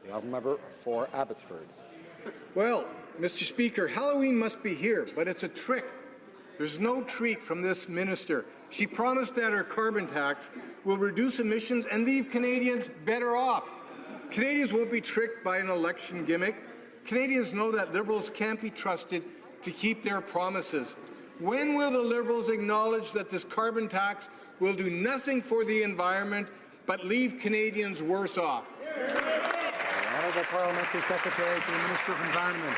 The honourable member for Abbotsford. Well, Mr. Speaker, Halloween must be here, but it's a trick. There's no treat from this minister. She promised that her carbon tax will reduce emissions and leave Canadians better off. Canadians won't be tricked by an election gimmick. Canadians know that Liberals can't be trusted to keep their promises. When will the Liberals acknowledge that this carbon tax will do nothing for the environment but leave Canadians worse off? The Honourable Parliamentary Secretary to the Minister of Environment.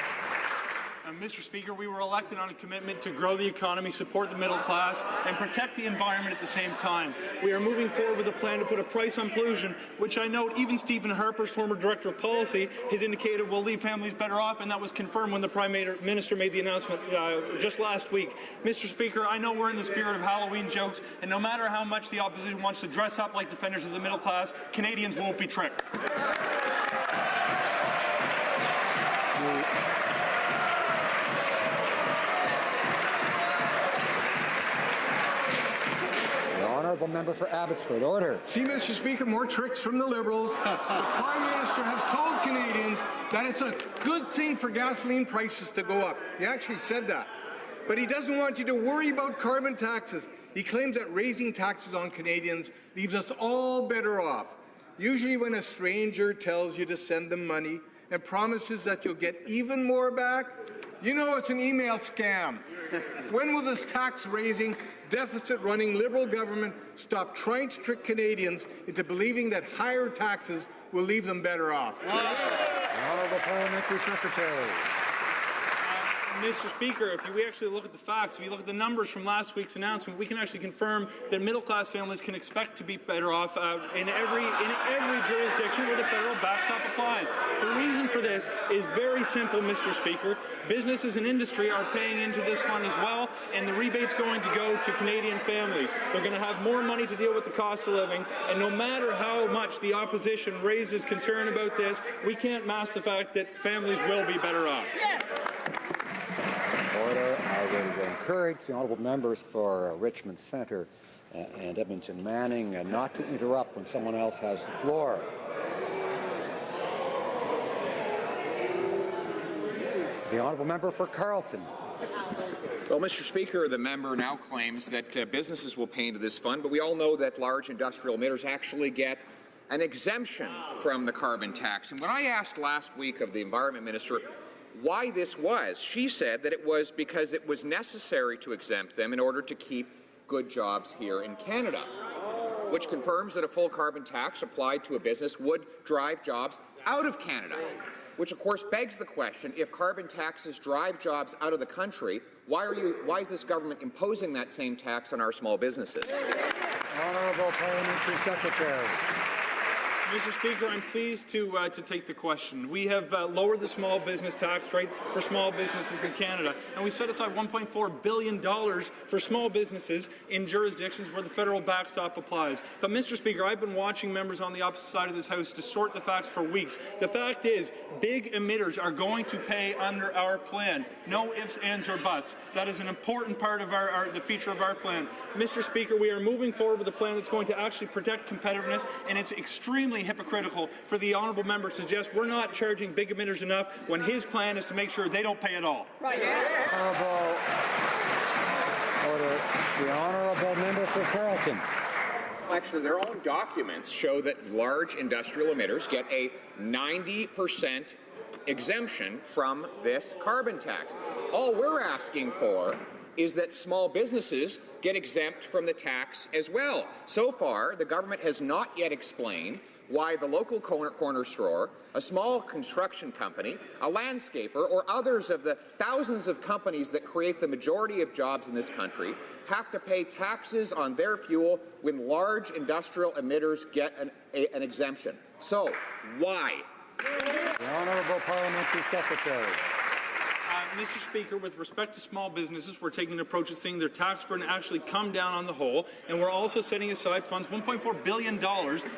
Mr. Speaker, we were elected on a commitment to grow the economy, support the middle class, and protect the environment at the same time. We are moving forward with a plan to put a price on pollution, which I note even Stephen Harper's former Director of Policy has indicated will leave families better off, and that was confirmed when the Prime Minister made the announcement just last week. Mr. Speaker, I know we're in the spirit of Halloween jokes, and no matter how much the opposition wants to dress up like defenders of the middle class, Canadians won't be tricked. Honourable member for Abbotsford. Order. See, Mr. Speaker, more tricks from the Liberals. The Prime Minister has told Canadians that it's a good thing for gasoline prices to go up. He actually said that. But he doesn't want you to worry about carbon taxes. He claims that raising taxes on Canadians leaves us all better off. Usually when a stranger tells you to send them money and promises that you'll get even more back, you know it's an email scam. When will this tax-raising, deficit-running Liberal government stop trying to trick Canadians into believing that higher taxes will leave them better off? The Honourable Parliamentary Secretary. Mr. Speaker, if we actually look at the facts, if you look at the numbers from last week's announcement, we can actually confirm that middle-class families can expect to be better off in every jurisdiction where the federal backstop applies. The reason for this is very simple, Mr. Speaker. Businesses and industry are paying into this fund as well, and the rebate's going to go to Canadian families. They're going to have more money to deal with the cost of living, and no matter how much the opposition raises concern about this, we can't mask the fact that families will be better off. Yes. Order. I would encourage the honourable members for Richmond Centre and Edmonton Manning not to interrupt when someone else has the floor. The honourable member for Carleton. Well, Mr. Speaker, the member now claims that businesses will pay into this fund, but we all know that large industrial emitters actually get an exemption from the carbon tax. And when I asked last week of the Environment Minister why this was, she said that it was because it was necessary to exempt them in order to keep good jobs here in Canada, which confirms that a full carbon tax applied to a business would drive jobs out of Canada, which of course begs the question, if carbon taxes drive jobs out of the country, why is this government imposing that same tax on our small businesses? Honourable Parliamentary Secretary. Mr. Speaker, I'm pleased to take the question. We have lowered the small business tax rate for small businesses in Canada, and we set aside $1.4 billion for small businesses in jurisdictions where the federal backstop applies. But, Mr. Speaker, I've been watching members on the opposite side of this House distort the facts for weeks. The fact is, big emitters are going to pay under our plan. No ifs, ands, or buts. That is an important part of the feature of our plan. Mr. Speaker, we are moving forward with a plan that's going to actually protect competitiveness, and it's extremely hypocritical for the honourable member to suggest we're not charging big emitters enough when his plan is to make sure they don't pay at all. Right. The honourable member for Carleton. Actually, their own documents show that large industrial emitters get a 90% exemption from this carbon tax. All we're asking for is that small businesses get exempt from the tax as well. So far, the government has not yet explained why the local corner store, a small construction company, a landscaper, or others of the thousands of companies that create the majority of jobs in this country have to pay taxes on their fuel when large industrial emitters get an exemption. So, why? The Honourable Parliamentary Secretary. Mr. Speaker, with respect to small businesses, we're taking an approach of seeing their tax burden actually come down on the whole, and we're also setting aside funds, $1.4 billion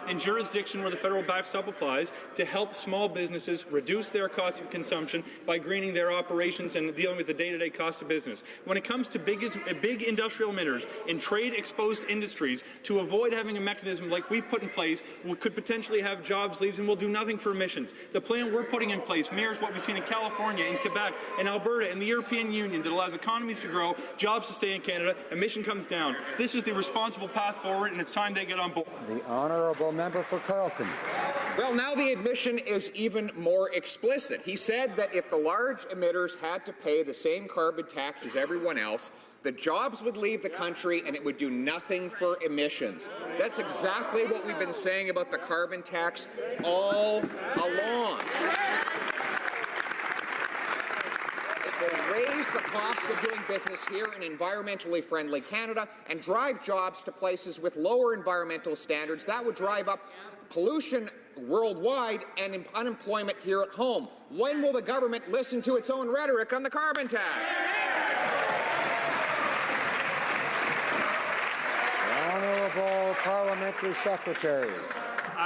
in jurisdiction where the federal backstop applies, to help small businesses reduce their cost of consumption by greening their operations and dealing with the day-to-day cost of business. When it comes to big industrial emitters in trade-exposed industries, to avoid having a mechanism like we've put in place, we could potentially have jobs leaves and we'll do nothing for emissions. The plan we're putting in place mirrors what we've seen in California, in Quebec, in Alberta, and the European Union, that allows economies to grow, jobs to stay in Canada, emission comes down. This is the responsible path forward, and it's time they get on board. The honourable member for Carleton. Well, now the admission is even more explicit. He said that if the large emitters had to pay the same carbon tax as everyone else, the jobs would leave the country and it would do nothing for emissions. That's exactly what we've been saying about the carbon tax all along. Will raise the cost of doing business here in environmentally friendly Canada and drive jobs to places with lower environmental standards. That would drive up pollution worldwide and unemployment here at home. When will the government listen to its own rhetoric on the carbon tax? The Honourable Parliamentary Secretary.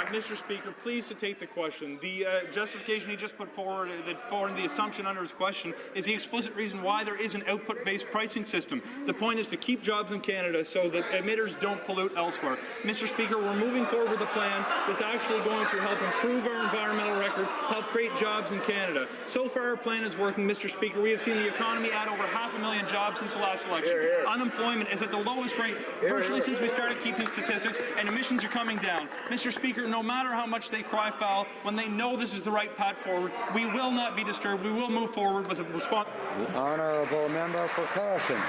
Mr. Speaker, pleased to take the question. The justification he just put forward, the assumption under his question, is the explicit reason why there is an output-based pricing system. The point is to keep jobs in Canada so that emitters don't pollute elsewhere. Mr. Speaker, we're moving forward with a plan that's actually going to help improve our environmental record, help create jobs in Canada. So far, our plan is working, Mr. Speaker. We have seen the economy add over 500,000 jobs since the last election. Unemployment is at the lowest rate virtually since we started keeping statistics, and emissions are coming down. Mr. Speaker, no matter how much they cry foul, when they know this is the right path forward, we will not be disturbed. We will move forward with a response. The honourable member for Carleton.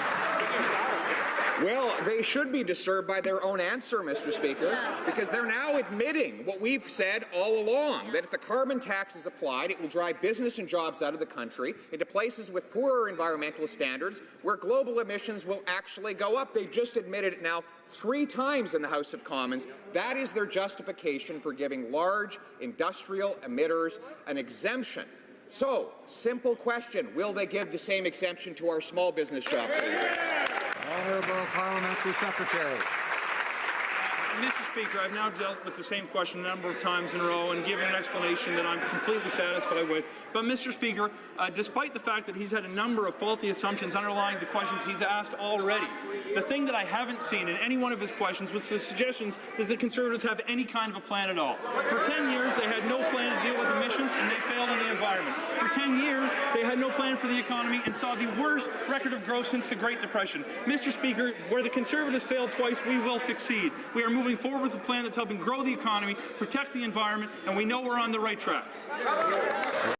Well, they should be disturbed by their own answer, Mr. Speaker, because they're now admitting what we've said all along, that if the carbon tax is applied, it will drive business and jobs out of the country into places with poorer environmental standards where global emissions will actually go up. They just admitted it now 3 times in the House of Commons. That is their justification for giving large industrial emitters an exemption. So, simple question, will they give the same exemption to our small business shop? Honourable Parliamentary Secretary. Mr. Speaker, I've now dealt with the same question a number of times in a row and given an explanation that I'm completely satisfied with. But, Mr. Speaker, despite the fact that he's had a number of faulty assumptions underlying the questions he's asked already, the thing that I haven't seen in any one of his questions was the suggestions that the Conservatives have any kind of a plan at all. For 10 years, they had no plan to deal with emissions, and they failed in the environment. For 10 years, they had no plan for the economy and saw the worst record of growth since the Great Depression. Mr. Speaker, where the Conservatives failed twice, we will succeed. We are moving forward with a plan that's helping grow the economy, protect the environment, and we know we're on the right track.